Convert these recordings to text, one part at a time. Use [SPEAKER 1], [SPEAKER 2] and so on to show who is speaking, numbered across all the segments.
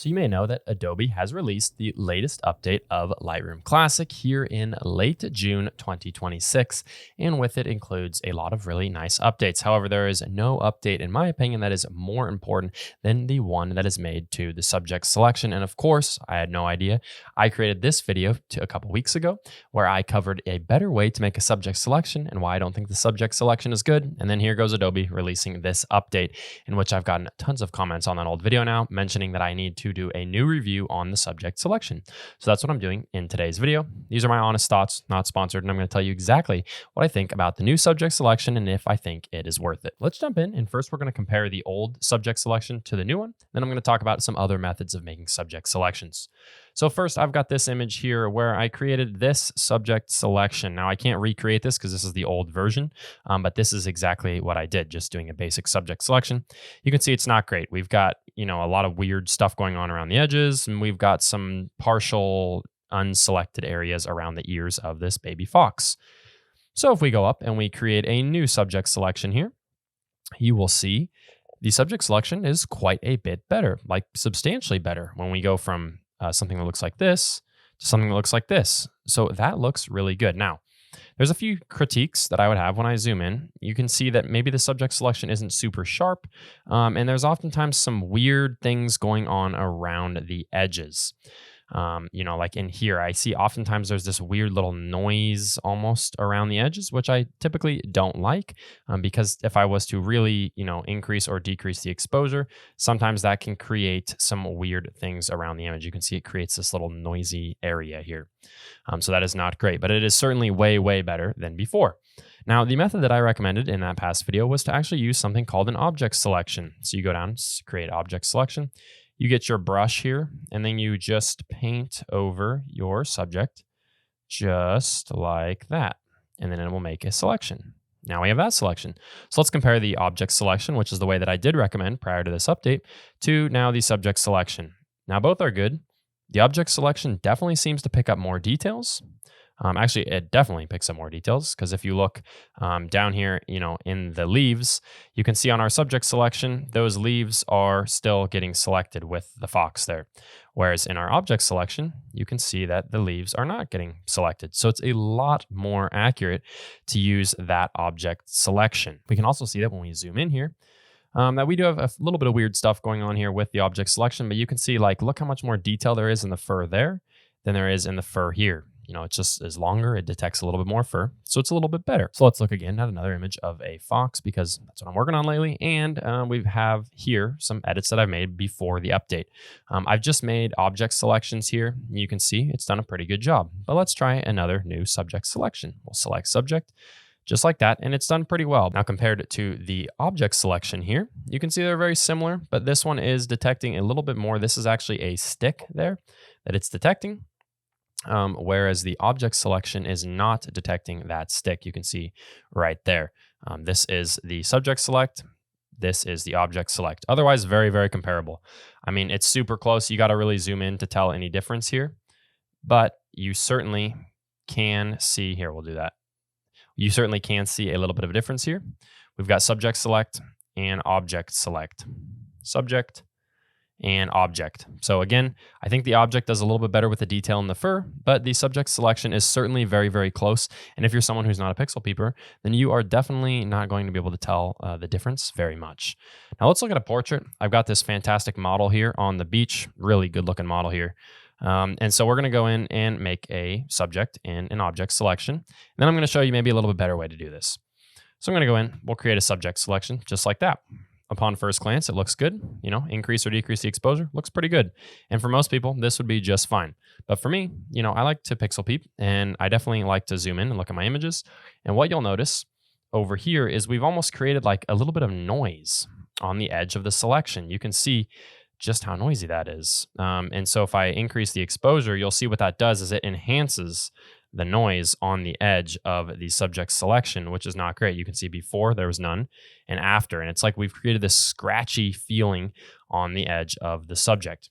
[SPEAKER 1] So you may know that Adobe has released the latest update of Lightroom Classic here in late June 2026, and with it includes a lot of really nice updates. However, there is no update, in my opinion, that is more important than the one that is made to the subject selection. And of course, I had no idea. I created this video a couple weeks ago where I covered a better way to make a subject selection and why I don't think the subject selection is good. And then here goes Adobe releasing this update, in which I've gotten tons of comments on that old video now mentioning that I need to do a new review on the subject selection. So that's what I'm doing in today's video. These are my honest thoughts, not sponsored, and I'm going to tell you exactly what I think about the new subject selection and if I think it is worth it. Let's jump in, and first we're going to compare the old subject selection to the new one. Then I'm going to talk about some other methods of making subject selections. So first, I've got this image here where I created this subject selection. Now, I can't recreate this because this is the old version, but this is exactly what I did, just doing a basic subject selection. You can see it's not great. We've got, a lot of weird stuff going on around the edges, and we've got some partial unselected areas around the ears of this baby fox. So if we go up and we create a new subject selection here, you will see the subject selection is quite a bit better, like substantially better, when we go from something that looks like this to something that looks like this. So that looks really good. Now, there's a few critiques that I would have when I zoom in. You can see that maybe the subject selection isn't super sharp, and there's oftentimes some weird things going on around the edges. Like in here, I see oftentimes there's this weird little noise almost around the edges, which I typically don't like, because if I was to really, increase or decrease the exposure, sometimes that can create some weird things around the image. You can see it creates this little noisy area here. So that is not great, but it is certainly way, way better than before. Now, the method that I recommended in that past video was to actually use something called an object selection. So you go down, create object selection. You get your brush here, and then you just paint over your subject just like that. And then it will make a selection. Now we have that selection. So let's compare the object selection, which is the way that I did recommend prior to this update, to now the subject selection. Now both are good. The object selection definitely seems to pick up more details. Actually, it definitely picks up more details, because if you look down here, in the leaves, you can see on our subject selection, those leaves are still getting selected with the fox there. Whereas in our object selection, you can see that the leaves are not getting selected. So it's a lot more accurate to use that object selection. We can also see that when we zoom in here, that we do have a little bit of weird stuff going on here with the object selection, but you can see, look how much more detail there is in the fur there than there is in the fur here. It just is longer. It detects a little bit more fur, so it's a little bit better. So let's look again at another image of a fox, because that's what I'm working on lately. And we have here some edits that I've made before the update. I've just made object selections here. You can see it's done a pretty good job. But let's try another new subject selection. We'll select subject just like that, and it's done pretty well. Now, compared to the object selection here, you can see they're very similar, but this one is detecting a little bit more. This is actually a stick there that it's detecting. Whereas the object selection is not detecting that stick. You can see right there. This is the subject select. This is the object select. Otherwise, very, very comparable. I mean, it's super close. You got to really zoom in to tell any difference here. But you certainly can see here. We'll do that. You certainly can see a little bit of a difference here. We've got subject select and object select. Subject and object. So again, I think the object does a little bit better with the detail in the fur, but the subject selection is certainly very, very close. And if you're someone who's not a pixel peeper, then you are definitely not going to be able to tell the difference very much. Now let's look at a portrait. I've got this fantastic model here on the beach, really good looking model here. And so we're going to go in and make a subject and an object selection. And then I'm going to show you maybe a little bit better way to do this. So I'm going to go in, we'll create a subject selection just like that. Upon first glance, it looks good. Increase or decrease the exposure, looks pretty good. And for most people, this would be just fine. But for me, I like to pixel peep, and I definitely like to zoom in and look at my images. And what you'll notice over here is we've almost created like a little bit of noise on the edge of the selection. You can see just how noisy that is. And so if I increase the exposure, you'll see what that does is it enhances the noise on the edge of the subject selection, which is not great. You can see before there was none and after, and it's like we've created this scratchy feeling on the edge of the subject.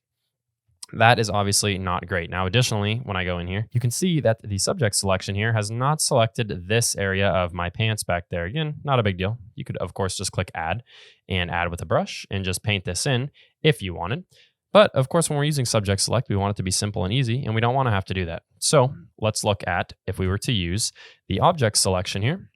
[SPEAKER 1] That is obviously not great. Now, additionally, when I go in here, you can see that the subject selection here has not selected this area of my pants back there. Again, not a big deal. You could, of course, just click add and add with a brush and just paint this in if you wanted. But of course, when we're using subject select, we want it to be simple and easy, and we don't want to have to do that. So let's look at if we were to use the object selection here,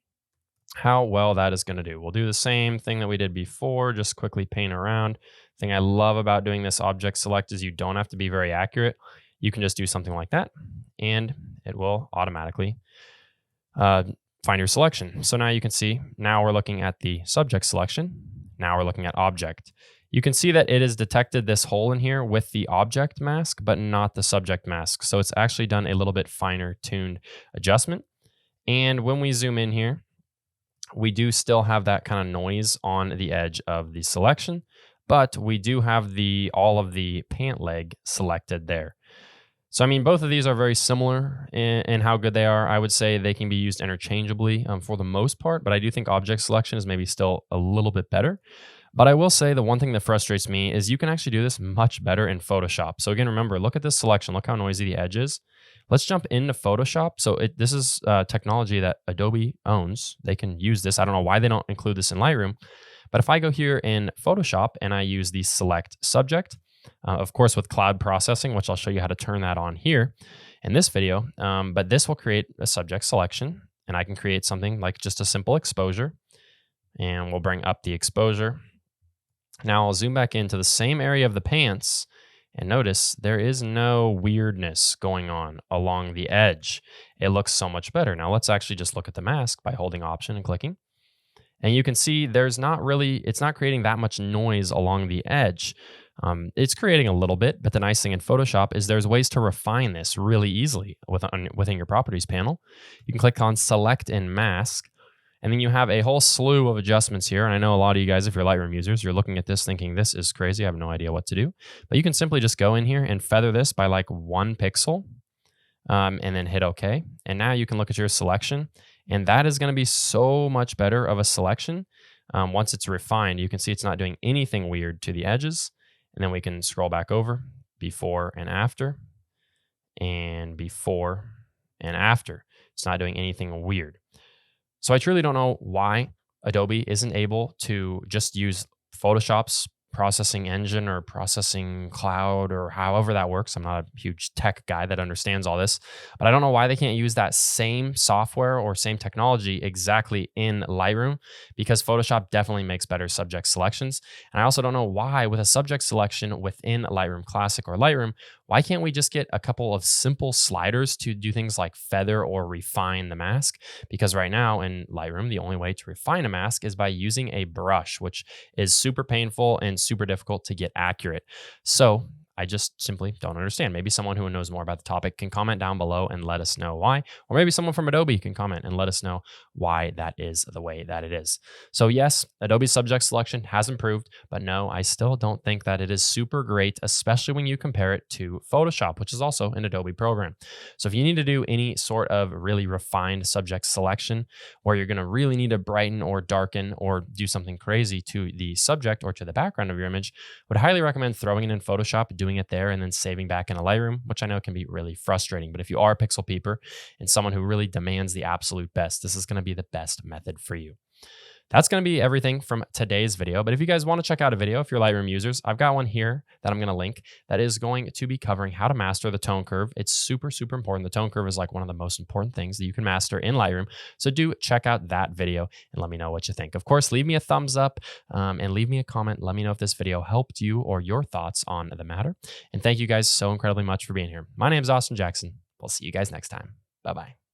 [SPEAKER 1] how well that is going to do. We'll do the same thing that we did before, just quickly paint around. Thing I love about doing this object select is you don't have to be very accurate. You can just do something like that, and it will automatically find your selection. So now you can see, now we're looking at the subject selection. Now we're looking at object. You can see that it has detected this hole in here with the object mask, but not the subject mask. So it's actually done a little bit finer tuned adjustment. And when we zoom in here, we do still have that kind of noise on the edge of the selection, but we do have all of the pant leg selected there. So, I mean, both of these are very similar in how good they are. I would say they can be used interchangeably for the most part, but I do think object selection is maybe still a little bit better. But I will say the one thing that frustrates me is you can actually do this much better in Photoshop. So again, remember, look at this selection. Look how noisy the edge is. Let's jump into Photoshop. So this is technology that Adobe owns. They can use this. I don't know why they don't include this in Lightroom. But if I go here in Photoshop and I use the select subject, of course, with cloud processing, which I'll show you how to turn that on here in this video. But this will create a subject selection, and I can create something like just a simple exposure, and we'll bring up the exposure. Now I'll zoom back into the same area of the pants, and notice there is no weirdness going on along the edge. It looks so much better. Now let's actually just look at the mask by holding Option and clicking. And you can see it's not creating that much noise along the edge. It's creating a little bit, but the nice thing in Photoshop is there's ways to refine this really easily within your properties panel. You can click on Select and Mask, and then you have a whole slew of adjustments here. And I know a lot of you guys, if you're Lightroom users, you're looking at this thinking, this is crazy. I have no idea what to do. But you can simply just go in here and feather this by like 1 pixel, and then hit OK. And now you can look at your selection. And that is going to be so much better of a selection. Once it's refined, you can see it's not doing anything weird to the edges. And then we can scroll back over, before and after, and before and after. It's not doing anything weird. So I truly don't know why Adobe isn't able to just use Photoshop's processing engine or processing cloud or however that works. I'm not a huge tech guy that understands all this, but I don't know why they can't use that same software or same technology exactly in Lightroom, because Photoshop definitely makes better subject selections. And I also don't know why with a subject selection within Lightroom Classic or Lightroom, why can't we just get a couple of simple sliders to do things like feather or refine the mask? Because right now in Lightroom, the only way to refine a mask is by using a brush, which is super painful and super difficult to get accurate. So I just simply don't understand. Maybe someone who knows more about the topic can comment down below and let us know why. Or maybe someone from Adobe can comment and let us know why that is the way that it is. So yes, Adobe subject selection has improved, but no, I still don't think that it is super great, especially when you compare it to Photoshop, which is also an Adobe program. So if you need to do any sort of really refined subject selection where you're going to really need to brighten or darken or do something crazy to the subject or to the background of your image, would highly recommend throwing it in Photoshop, doing it there, and then saving back in a Lightroom, which I know can be really frustrating. But if you are a pixel peeper and someone who really demands the absolute best, this is going to be the best method for you. That's going to be everything from today's video. But if you guys want to check out a video, if you're Lightroom users, I've got one here that I'm going to link that is going to be covering how to master the tone curve. It's super, super important. The tone curve is like one of the most important things that you can master in Lightroom. So do check out that video and let me know what you think. Of course, leave me a thumbs up and leave me a comment. Let me know if this video helped you or your thoughts on the matter. And thank you guys so incredibly much for being here. My name is Austin Jackson. We'll see you guys next time. Bye-bye.